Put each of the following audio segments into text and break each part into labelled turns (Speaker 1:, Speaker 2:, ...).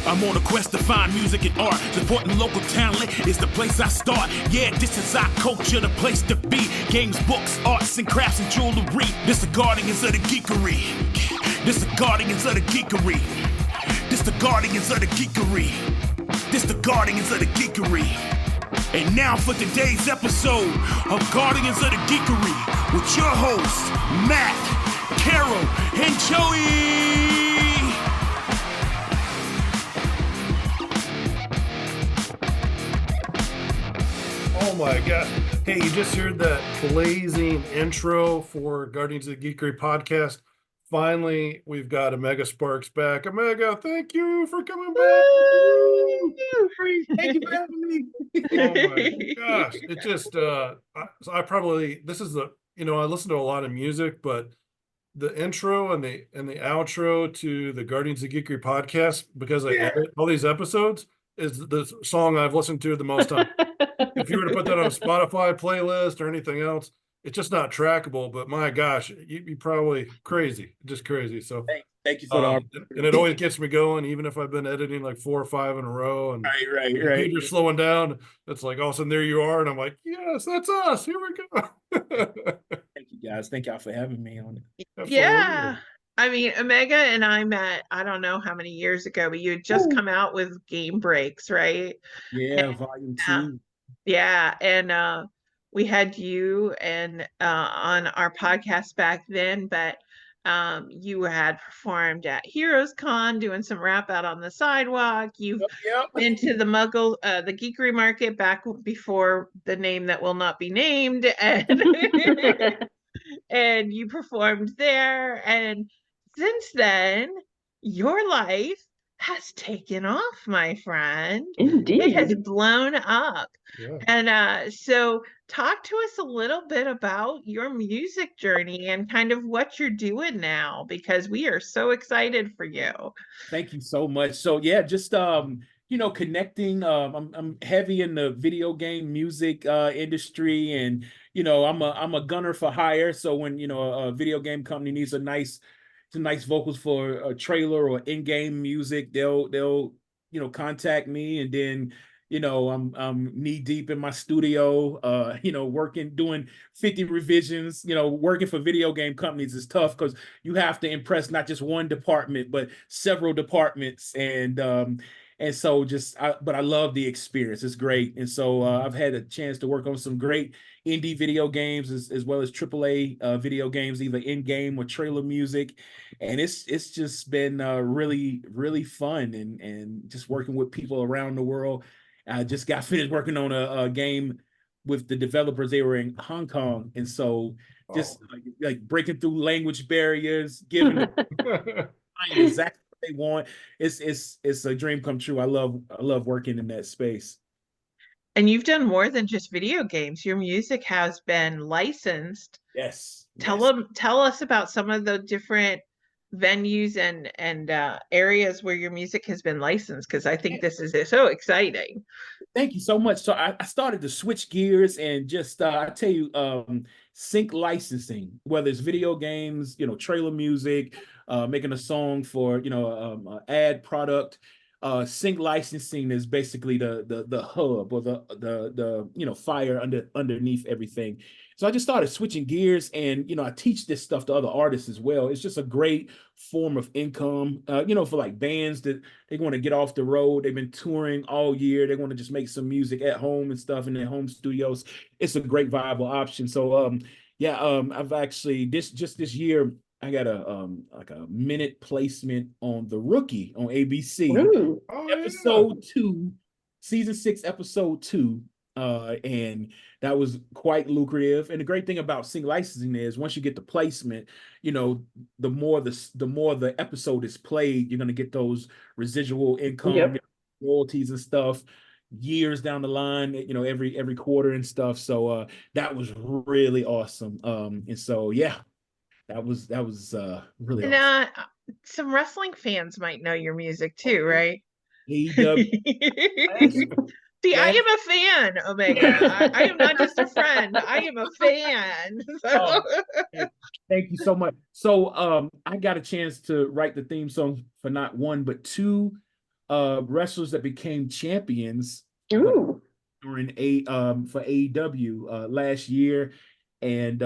Speaker 1: I'm on a quest to find music and art. Supporting local talent is the place I start. Yeah, this is our culture, the place to be. Games, books, arts and crafts and jewelry. This the guardians of the geekery. This the guardians of the geekery. This the guardians of the geekery. This the guardians of the geekery. And now for today's episode of Guardians of the Geekery with your hosts, Matt, Carol, and Joey.
Speaker 2: Oh my God. Hey, you just heard that blazing intro for Guardians of the Geekery podcast. Finally, we've got Omega Sparx back. Omega, thank you for coming back.
Speaker 3: Thank you for having me.
Speaker 2: Oh my gosh. It just, this is the, I listen to a lot of music, but the intro and the outro to the Guardians of the Geekery podcast, because I edit all these episodes, is the song I've listened to the most time. If you were to put that on a Spotify playlist or anything else, it's just not trackable. But my gosh, you'd be probably crazy, just crazy. So
Speaker 3: thank you for the
Speaker 2: and it always gets me going, even if I've been editing like 4 or 5 in a row, and
Speaker 3: right.
Speaker 2: you're slowing down. It's like all of a sudden there you are, and I'm like, yes, that's us. Here we go.
Speaker 3: Thank you guys. Thank y'all for having me on it.
Speaker 2: Absolutely.
Speaker 4: Yeah. I mean, Omega and I met, I don't know how many years ago, but you had just come out with Game Breaks, right?
Speaker 3: Yeah, volume 2.
Speaker 4: Yeah, and we had you and on our podcast back then, but you had performed at Heroes Con doing some rap out on the sidewalk. You've been to the the Geekery market back before the name that will not be named, and and you performed there. And since then, your life has taken off, my friend.
Speaker 5: Indeed.
Speaker 4: It has blown up.
Speaker 2: Yeah.
Speaker 4: And so talk to us a little bit about your music journey and kind of what you're doing now, because we are so excited for you.
Speaker 3: Thank you so much. So yeah, just connecting. I'm heavy in the video game music industry, and I'm a gunner for hire. So when a video game company needs some nice vocals for a trailer or in-game music, they'll contact me, and then I'm knee deep in my studio, doing 50 revisions. Working for video game companies is tough because you have to impress not just one department but several departments, and so but I love the experience. It's great. And so I've had a chance to work on some great indie video games as well as AAA video games, either in-game or trailer music. And it's just been really, really fun, and just working with people around the world. I just got finished working on a game with the developers. They were in Hong Kong. And so just like breaking through language barriers, giving them exactly they want. It's a dream come true. I love working in that space.
Speaker 4: And you've done more than just video games. Your music has been licensed.
Speaker 3: Yes.
Speaker 4: Tell us about some of the different venues and areas where your music has been licensed, because I think this is so exciting.
Speaker 3: Thank you so much. So I started to switch gears and just I tell you, sync licensing, whether it's video games, trailer music, making a song for ad product. Sync licensing is basically the hub, or the fire underneath everything. So I just started switching gears, and I teach this stuff to other artists as well. It's just a great form of income, for like bands that they want to get off the road. They've been touring all year. They want to just make some music at home and stuff in their home studios. It's a great viable option. So I've actually this year I got a minute placement on The Rookie on ABC.
Speaker 5: Ooh.
Speaker 3: Episode 2, season 6, episode 2. And that was quite lucrative. And the great thing about sync licensing is once you get the placement, the more the episode is played, you're going to get those residual income, royalties and stuff years down the line, every quarter and stuff. So that was really awesome. And so that was really awesome.
Speaker 4: Some wrestling fans might know your music too, right?
Speaker 3: AEW.
Speaker 4: See, I am a fan, Omega. I am not just a friend. I am a fan. So.
Speaker 3: Thank you so much. So I got a chance to write the theme song for not one, but 2 wrestlers that became champions
Speaker 5: Ooh.
Speaker 3: during for AEW last year, and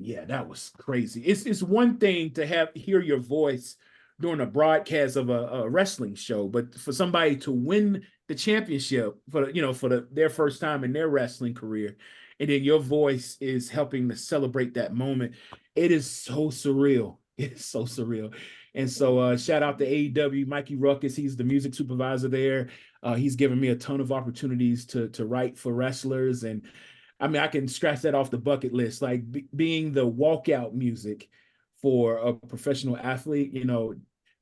Speaker 3: yeah, that was crazy. It's one thing to hear your voice during a broadcast of a wrestling show, but for somebody to win the championship for their first time in their wrestling career, and then your voice is helping to celebrate that moment, it is so surreal. It's so surreal. And so shout out to AEW, Mikey Ruckus. He's the music supervisor there. He's given me a ton of opportunities to write for wrestlers. And I mean, I can scratch that off the bucket list, like being the walkout music for a professional athlete.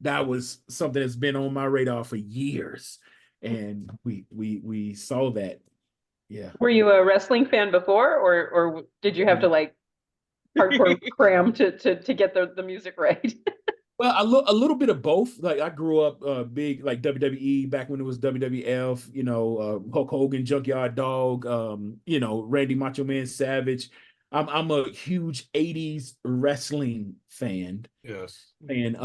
Speaker 3: That was something that's been on my radar for years. And we saw that. Yeah.
Speaker 5: Were you a wrestling fan before, or did you have to like hardcore cram to get the music right?
Speaker 3: Well, a little bit of both. Like I grew up big like WWE back when it was WWF, Hulk Hogan, Junkyard Dog, Randy Macho Man Savage. I'm a huge 80s wrestling fan.
Speaker 2: Yes.
Speaker 3: And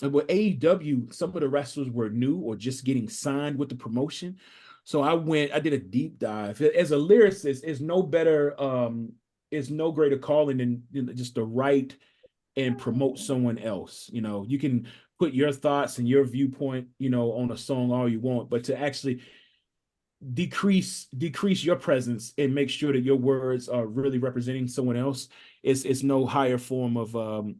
Speaker 3: with AEW, some of the wrestlers were new or just getting signed with the promotion. So I did a deep dive. As a lyricist, it's no greater calling than just to write and promote someone else. You can put your thoughts and your viewpoint, on a song all you want, but to actually decrease your presence and make sure that your words are really representing someone else, it's no higher form of an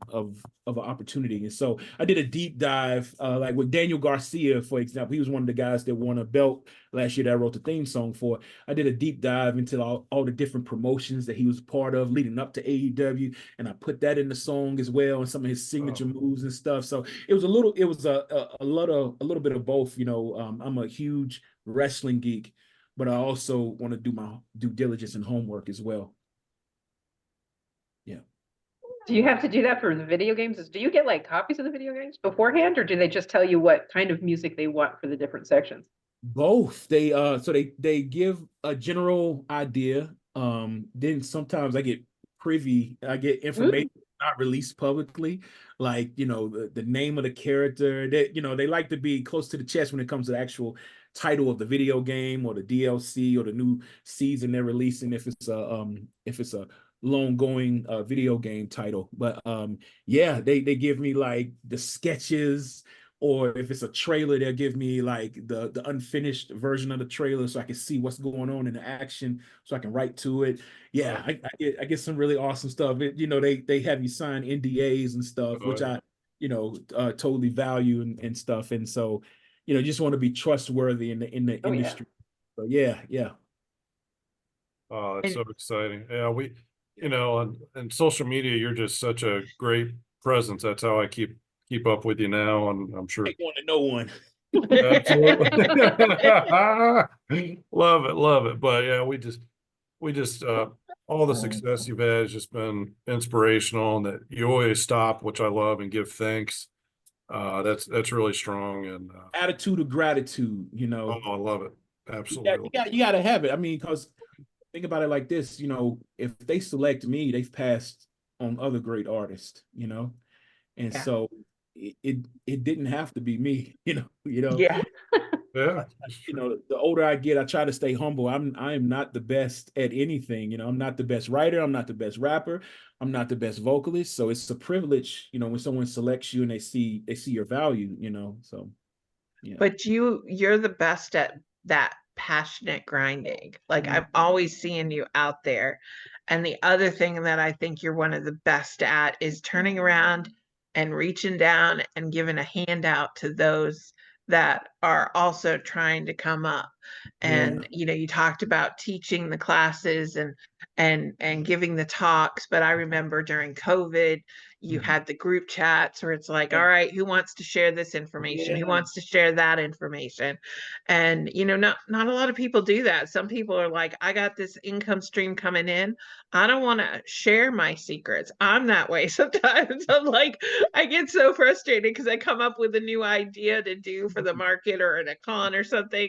Speaker 3: opportunity. And so I did a deep dive, like with Daniel Garcia, for example. He was one of the guys that won a belt last year that I wrote the theme song for. I did a deep dive into all the different promotions that he was part of leading up to AEW, and I put that in the song as well, and some of his signature moves and stuff. So it was a little bit of both. I'm a huge wrestling geek, but I also want to do my due diligence and homework as well. Yeah.
Speaker 5: Do you have to do that for the video games? Do you get like copies of the video games beforehand, or do they just tell you what kind of music they want for the different sections?
Speaker 3: Both. They give a general idea. Then sometimes I get information not released publicly, like the name of the character. That they like to be close to the chest when it comes to the actual title of the video game or the DLC or the new season they're releasing, if it's a long going video game title. But they give me like the sketches, or if it's a trailer, they'll give me like the unfinished version of the trailer so I can see what's going on in the action, so I can write to it. Yeah, I get some really awesome stuff. They have you sign NDAs and stuff, which I totally value and stuff. And so just want to be trustworthy in the industry.
Speaker 5: Yeah.
Speaker 3: So yeah.
Speaker 2: Oh, that's so exciting. Yeah, we and social media, you're just such a great presence. That's how I keep up with you now, and I'm sure
Speaker 3: Take one to know one.
Speaker 2: Absolutely. Love it. But yeah, we just all the success you've had has just been inspirational, and that you always stop, which I love, and give thanks. That's really strong. And
Speaker 3: attitude of gratitude,
Speaker 2: Oh, I love it. Absolutely.
Speaker 3: You gotta have it. I mean, because think about it like this, if they select me, they've passed on other great artists, and so it didn't have to be me,
Speaker 5: Yeah.
Speaker 2: Yeah.
Speaker 3: The older I get, I try to stay humble. I am not the best at anything. I'm not the best writer. I'm not the best rapper. I'm not the best vocalist. So it's a privilege, when someone selects you and they see your value, so yeah.
Speaker 4: But you're the best at that passionate grinding. Like I'm always seeing you out there. And the other thing that I think you're one of the best at is turning around and reaching down and giving a handout to those that are also trying to come up. And you talked about teaching the classes and giving the talks, but I remember during COVID you had the group chats where it's like, all right, who wants to share this information? Who wants to share that information? And not a lot of people do that. Some people are like, I got this income stream coming in, I don't want to share my secrets. I'm that way sometimes. I'm like, I get so frustrated because I come up with a new idea to do for the market or in a con or something,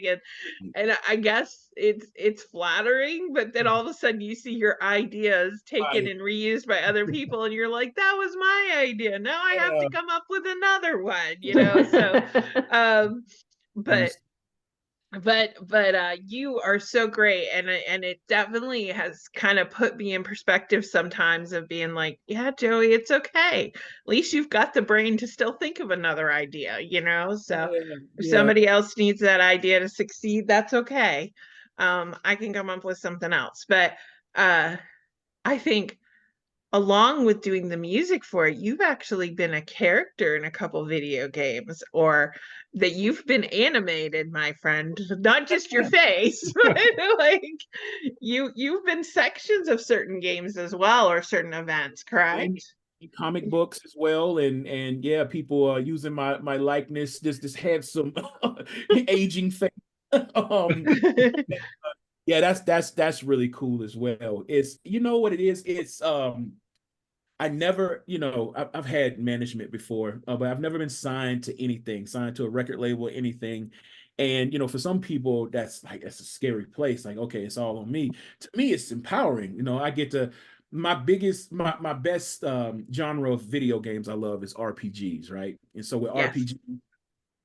Speaker 4: and I guess it's flattering, but then all of a sudden you see your ideas taken and reused by other people, and you're like, that was my my idea. Now I have to come up with another one, you know. So but you are so great, and it definitely has kind of put me in perspective sometimes of being like, yeah, Joey, it's okay. At least you've got the brain to still think of another idea, you know. So if somebody else needs that idea to succeed, that's okay. I can come up with something else. But I think along with doing the music for it, you've actually been a character in a couple video games, or that you've been animated, my friend, not just your face, but like you've been sections of certain games as well, or certain events, correct?
Speaker 3: In comic books as well, and yeah, people are using my likeness, this handsome aging face. Yeah, that's really cool as well. It's, you know what it is? It's I never, you know, I've had management before, but I've never been signed to anything, signed to a record label or anything. And, you know, for some people, that's a scary place. Like, okay, it's all on me. To me, it's empowering. You know, I get to, my best genre of video games I love is RPGs, right? And so with RPG,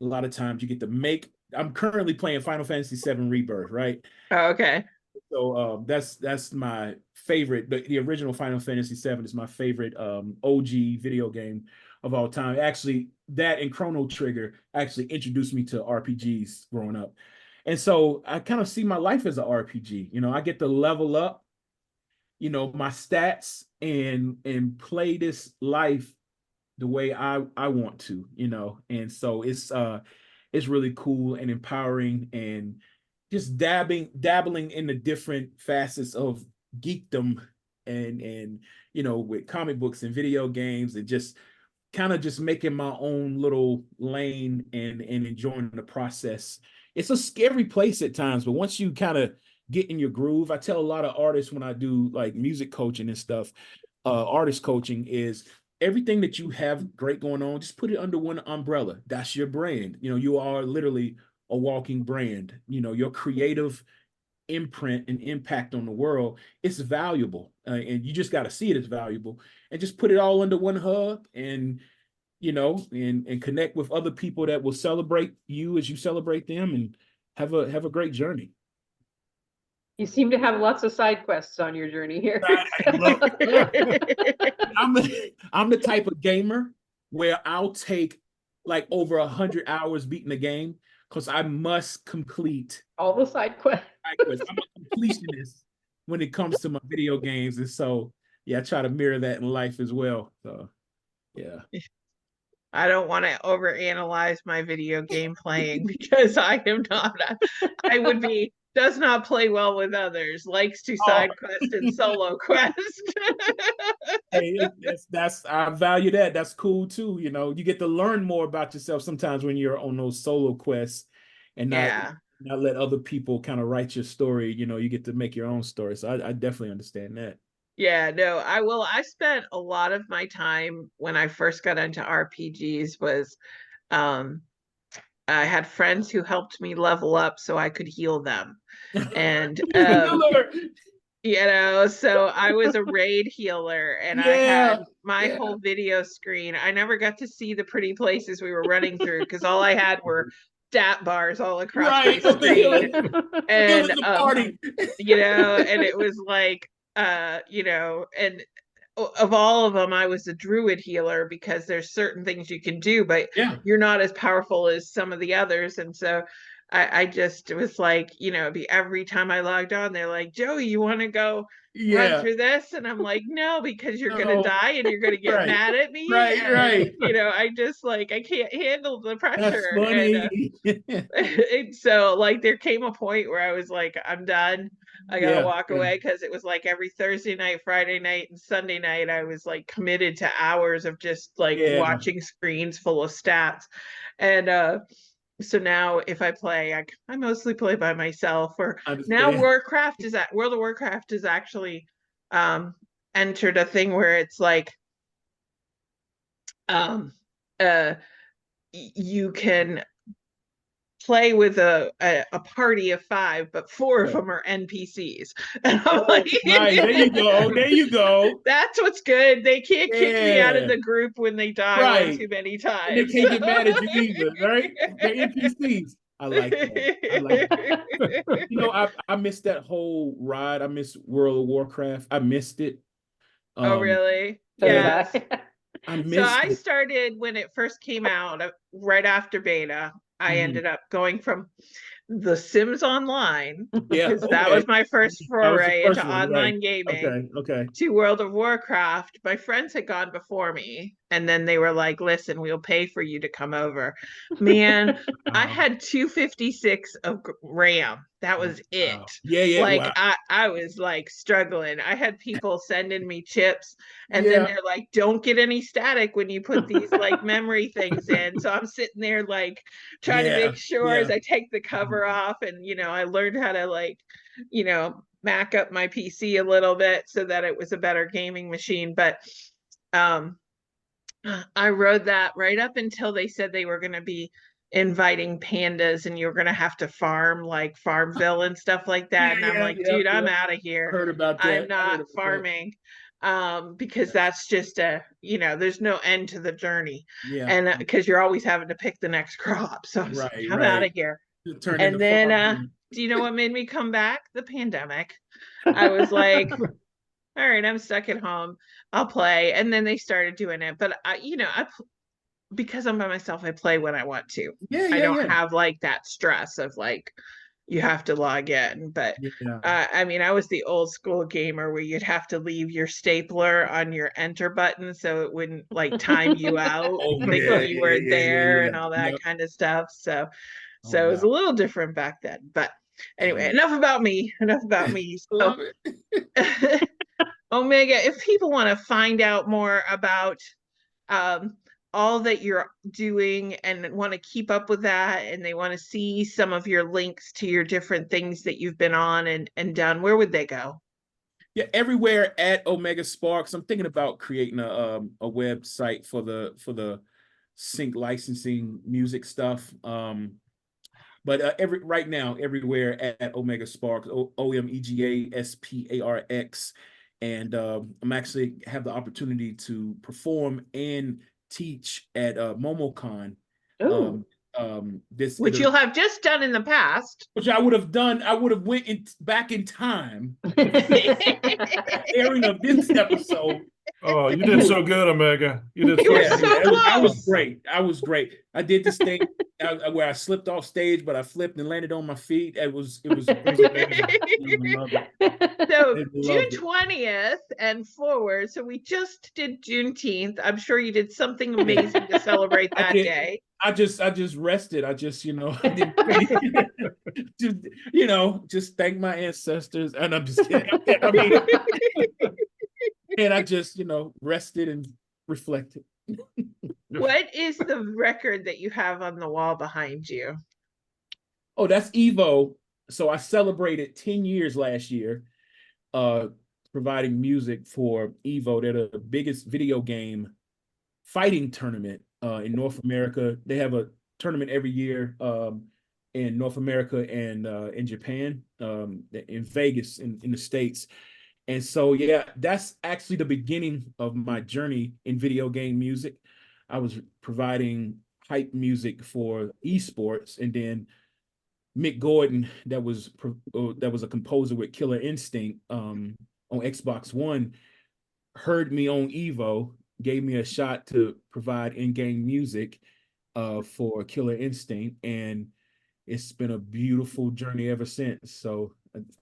Speaker 3: a lot of times you get to make, I'm currently playing Final Fantasy VII Rebirth, right?
Speaker 4: Oh, okay.
Speaker 3: So that's my favorite. The original Final Fantasy VII is my favorite OG video game of all time. Actually, that and Chrono Trigger actually introduced me to RPGs growing up. And so I kind of see my life as an RPG. You know, I get to level up, you know, my stats and play this life the way I want to, you know. And so it's really cool and empowering, and just dabbling in the different facets of geekdom, and you know, with comic books and video games, and just kind of just making my own little lane and enjoying the process. It's a scary place at times, but once you kind of get in your groove, I tell a lot of artists when I do like music coaching and stuff, artist coaching, is everything that you have great going on, just put it under one umbrella. That's your brand. You know, you are literally a walking brand. You know, your creative imprint and impact on the world is valuable, and you just got to see it as valuable, and just put it all under one hub, and you know, and connect with other people that will celebrate you as you celebrate them, and have a great journey.
Speaker 5: You seem to have lots of side quests on your journey here.
Speaker 3: I'm the type of gamer where I'll take like over 100 hours beating the game, because I must complete
Speaker 5: all the side quests.
Speaker 3: I'm a completionist when it comes to my video games. And so, yeah, I try to mirror that in life as well. So, yeah.
Speaker 4: I don't want to overanalyze my video game playing, because I am not, does not play well with others, likes to side quest and solo quest.
Speaker 3: Hey, I value that. That's cool too. You know, you get to learn more about yourself sometimes when you're on those solo quests, and not let other people kind of write your story. You know, you get to make your own story. So I definitely understand that.
Speaker 4: Yeah, no, I spent a lot of my time when I first got into RPGs was I had friends who helped me level up so I could heal them. And you know, so I was a raid healer, and I had my whole video screen. I never got to see the pretty places we were running through, because all I had were stat bars all across my screen. And you know, and it was like you know, and of all of them, I was a druid healer, because there's certain things you can do, but you're not as powerful as some of the others. And so I just was like, you know, every time I logged on, they're like, Joey, you want to go run through this? And I'm like, no, because you're gonna die and you're gonna get mad at me.
Speaker 3: Right.
Speaker 4: You know, I just like, I can't handle the pressure.
Speaker 3: That's funny.
Speaker 4: And so like there came a point where I was like, I'm done. I gotta walk away, because it was like every Thursday night, Friday night, and Sunday night, I was like committed to hours of just like watching screens full of stats. And so now if I play, I mostly play by myself. Or now World of Warcraft is actually entered a thing where it's like you can play with a party of 5, but 4 of them are NPCs. And I'm like,
Speaker 3: nice. There you go. There you go.
Speaker 4: That's what's good. They can't kick me out of
Speaker 3: Yeah.
Speaker 4: the group when they die one too many times.
Speaker 3: And they can't get mad at you either, right? They're NPCs. I like that. I like that. You know, I missed that whole ride. I missed World of Warcraft. I missed it.
Speaker 4: Oh, really?
Speaker 5: So did
Speaker 4: Yes.
Speaker 5: I.
Speaker 4: So I started when it first came out, right after beta. I ended up going from The Sims Online, because that was my first foray into online gaming, to World of Warcraft. My friends had gone before me, and then they were like, listen, we'll pay for you to come over. Man, I had 256 of RAM. That was it. Like, I was like struggling. I had people sending me chips, and then they're like, don't get any static when you put these like memory things in. So I'm sitting there like trying to make sure as I take the cover off, and you know, I learned how to like, you know, Mac up my PC a little bit so that it was a better gaming machine. But I rode that right up until they said they were going to be inviting pandas, and you were going to have to farm like Farmville and stuff like that. And I'm like, dude, I'm out of here.
Speaker 3: Heard about that.
Speaker 4: I'm not farming. Because that's just you know, there's no end to the journey. And because you're always having to pick the next crop. So I was like, I'm out of here. And then do you know what made me come back? The pandemic. I was like, all right, I'm stuck at home. I'll play. And then they started doing it. But you know, because I'm by myself, I play when I want to. I don't have like that stress of like, you have to log in. But I mean, I was the old school gamer where you'd have to leave your stapler on your enter button so it wouldn't like time you out, thinking you weren't there and all that kind of stuff. So it was a little different back then. But anyway, enough about me. So, Omega, if people want to find out more about all that you're doing and want to keep up with that, and they want to see some of your links to your different things that you've been on and done, where would they go?
Speaker 3: Yeah, everywhere at Omega Sparx. I'm thinking about creating a website for the sync licensing music stuff. But right now, everywhere at Omega Sparx, OMEGA SPARX, and I'm actually have the opportunity to perform and teach at MomoCon.
Speaker 4: Which you'll have just done in the past.
Speaker 3: Which I would have done. I would have back in time. Airing of this episode.
Speaker 2: Oh, you did so good, Omega. You did
Speaker 4: so good.
Speaker 3: I was great. I did this thing where I slipped off stage, but I flipped and landed on my feet. It was amazing.
Speaker 4: So June 20th and forward. So we just did Juneteenth. I'm sure you did something amazing to celebrate that day.
Speaker 3: I just rested. I just, just thank my ancestors. And I'm just kidding. I mean, and I just, rested and reflected.
Speaker 4: What is the record that you have on the wall behind you?
Speaker 3: Oh, that's Evo. So I celebrated 10 years last year, providing music for Evo. They're the biggest video game fighting tournament in North America. They have a tournament every year in North America and in Japan, in Vegas, in the States. And so, yeah, that's actually the beginning of my journey in video game music. I was providing hype music for esports, and then Mick Gordon, that was a composer with Killer Instinct on Xbox One, heard me on Evo, gave me a shot to provide in-game music for Killer Instinct, and it's been a beautiful journey ever since. So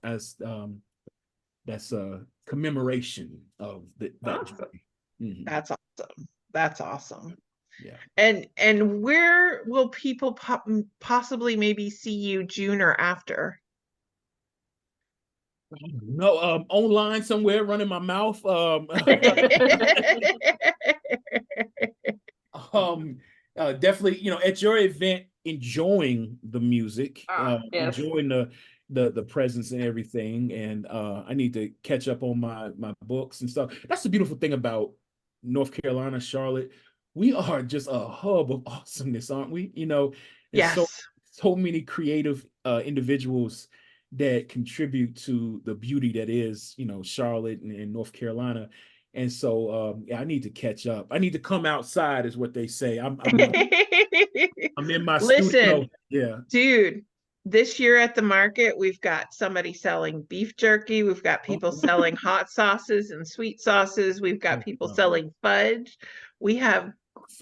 Speaker 3: that's a commemoration of that journey. Mm-hmm.
Speaker 4: That's awesome.
Speaker 3: Yeah.
Speaker 4: And where will people possibly maybe see you, June or after?
Speaker 3: No, online somewhere, running my mouth. Definitely, at your event, enjoying the music, enjoying the presence and everything. And I need to catch up on my books and stuff. That's the beautiful thing about North Carolina, Charlotte. We are just a hub of awesomeness, aren't we?
Speaker 4: Yes.
Speaker 3: so many creative individuals that contribute to the beauty that is, Charlotte and North Carolina. And so yeah, I need to catch up. I need to come outside, is what they say. I'm in my
Speaker 4: Listen,
Speaker 3: studio. Yeah.
Speaker 4: dude, this year at the market, we've got somebody selling beef jerky. We've got people selling hot sauces and sweet sauces. We've got people selling fudge. We have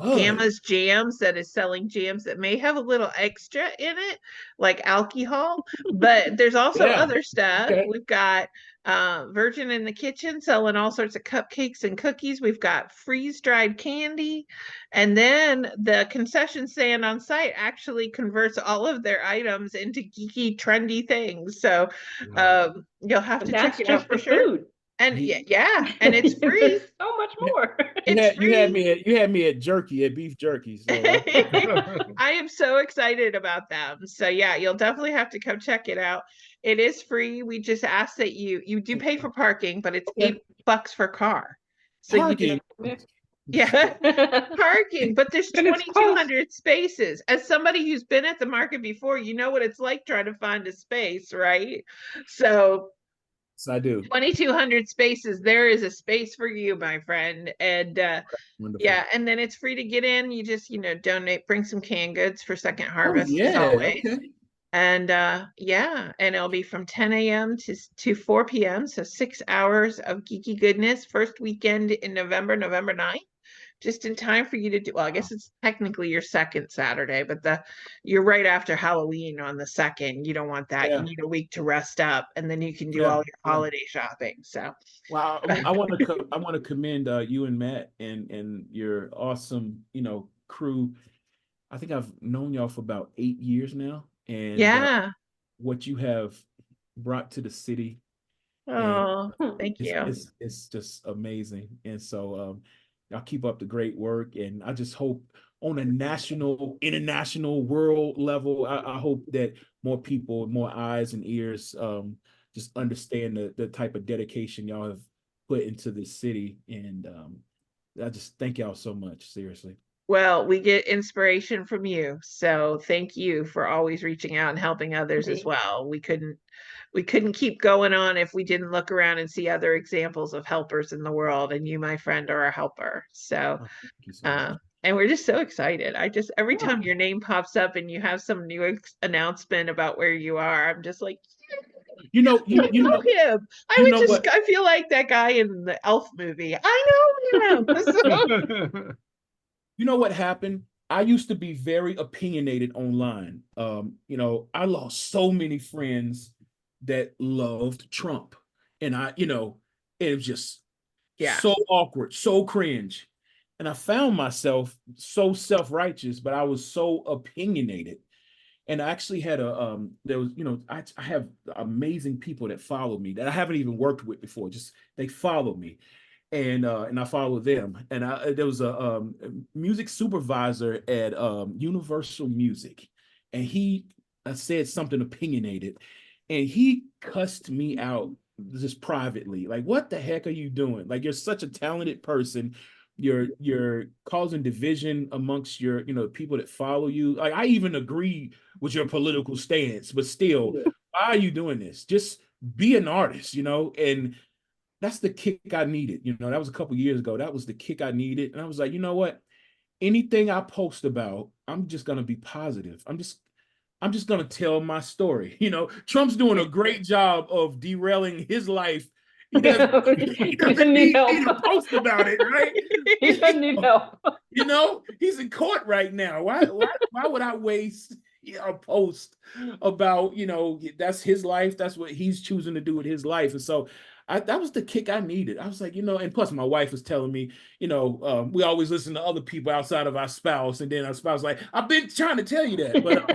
Speaker 4: Gamma's Jams that is selling jams that may have a little extra in it, like alcohol, but there's also other stuff.
Speaker 3: Okay.
Speaker 4: We've got Virgin in the Kitchen selling all sorts of cupcakes and cookies. We've got freeze-dried candy, and then the concession stand on site actually converts all of their items into geeky, trendy things. So you'll have to check it out for sure.
Speaker 5: Food.
Speaker 4: And yeah, and it's free.
Speaker 5: There's so much more.
Speaker 3: You had me at jerky, at beef jerky. So.
Speaker 4: I am so excited about them. So yeah, you'll definitely have to come check it out. It is free. We just ask that you do pay for parking, but it's $8 for car. So
Speaker 3: Parking.
Speaker 4: Parking, but there's 2,200 spaces. As somebody who's been at the market before, you know what it's like trying to find a space, right? So
Speaker 3: I do.
Speaker 4: 2,200 spaces. There is a space for you, my friend. And yeah, and then it's free to get in. You just, donate, bring some canned goods for Second Harvest as always. Okay. And yeah, and it'll be from 10 a.m. to 4 p.m. So 6 hours of geeky goodness. First weekend in November 9th. Just in time for you to do, well, I guess it's technically your second Saturday, but you're right after Halloween on the 2nd. You don't want that. You need a week to rest up, and then you can do all your holiday shopping. So,
Speaker 3: wow, I want to commend you and Matt and your awesome, crew. I think I've known y'all for about 8 years now, and what you have brought to the city.
Speaker 4: Oh, thank you.
Speaker 3: It's just amazing, and so. Y'all keep up the great work, and I just hope on a national, international, world level, I hope that more people, more eyes and ears just understand the type of dedication y'all have put into this city. And I just thank y'all so much, seriously.
Speaker 4: Well, we get inspiration from you. So thank you for always reaching out and helping others as well. We couldn't keep going on if we didn't look around and see other examples of helpers in the world, and you, my friend, are a helper. So, and we're just so excited. Every time your name pops up and you have some new announcement about where you are, I'm just like,
Speaker 3: you know him.
Speaker 4: I feel like that guy in the Elf movie. I know him.
Speaker 3: You know what happened? I used to be very opinionated online. I lost so many friends that loved Trump. And it was just so awkward, so cringe. And I found myself so self-righteous, but I was so opinionated. And I actually had I have amazing people that follow me that I haven't even worked with before. Just they follow me. And I follow them. And there was a music supervisor at Universal Music, and he said something opinionated, and he cussed me out just privately. Like, what the heck are you doing? Like, you're such a talented person. You're causing division amongst your people that follow you. Like, I even agree with your political stance, but still, why are you doing this? Just be an artist, and that's the kick I needed. That was a couple years ago. That was the kick I needed. And I was like, you know what? Anything I post about, I'm just going to be positive. I'm just going to tell my story. Trump's doing a great job of derailing his life. He doesn't need to post about it, right?
Speaker 5: He doesn't need help.
Speaker 3: He's in court right now. Why would I waste a post about, that's his life. That's what he's choosing to do with his life. And so that was the kick I needed. I was like, and plus my wife was telling me, we always listen to other people outside of our spouse. And then our spouse was like, I've been trying to tell you that. But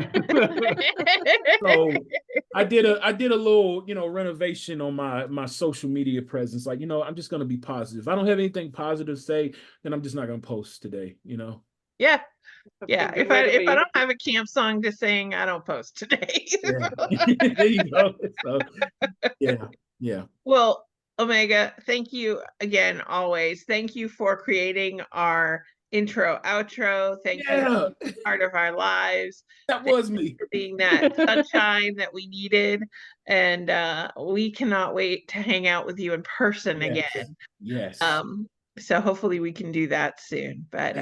Speaker 3: so I did a little, renovation on my social media presence. Like, I'm just going to be positive. If I don't have anything positive to say, then I'm just not going to post today,
Speaker 4: Yeah. Yeah. If I don't have a camp song to sing, I don't post today.
Speaker 3: There you go. So, yeah.
Speaker 4: Well, Omega, thank you again, always. Thank you for creating our intro, outro. Thank you
Speaker 3: Yeah,
Speaker 4: for being part of our lives.
Speaker 3: that was me.
Speaker 4: For being that sunshine that we needed. And we cannot wait to hang out with you in person
Speaker 3: Yes.
Speaker 4: again.
Speaker 3: Yes.
Speaker 4: So hopefully we can do that soon. But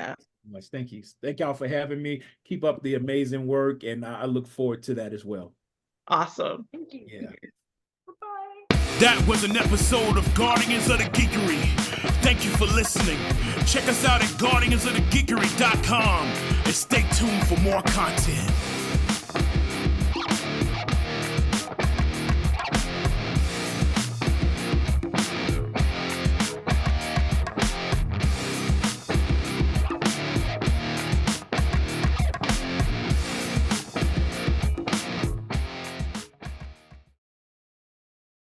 Speaker 3: much. Thank you. Thank y'all for having me. Keep up the amazing work, and I look forward to that as well.
Speaker 4: awesome.
Speaker 5: Thank you.
Speaker 3: Yeah.
Speaker 5: Bye-bye.
Speaker 1: That was an episode of Guardians of the Geekery. Thank you for listening. Check us out at guardiansofthegeekery.com and stay tuned for more content.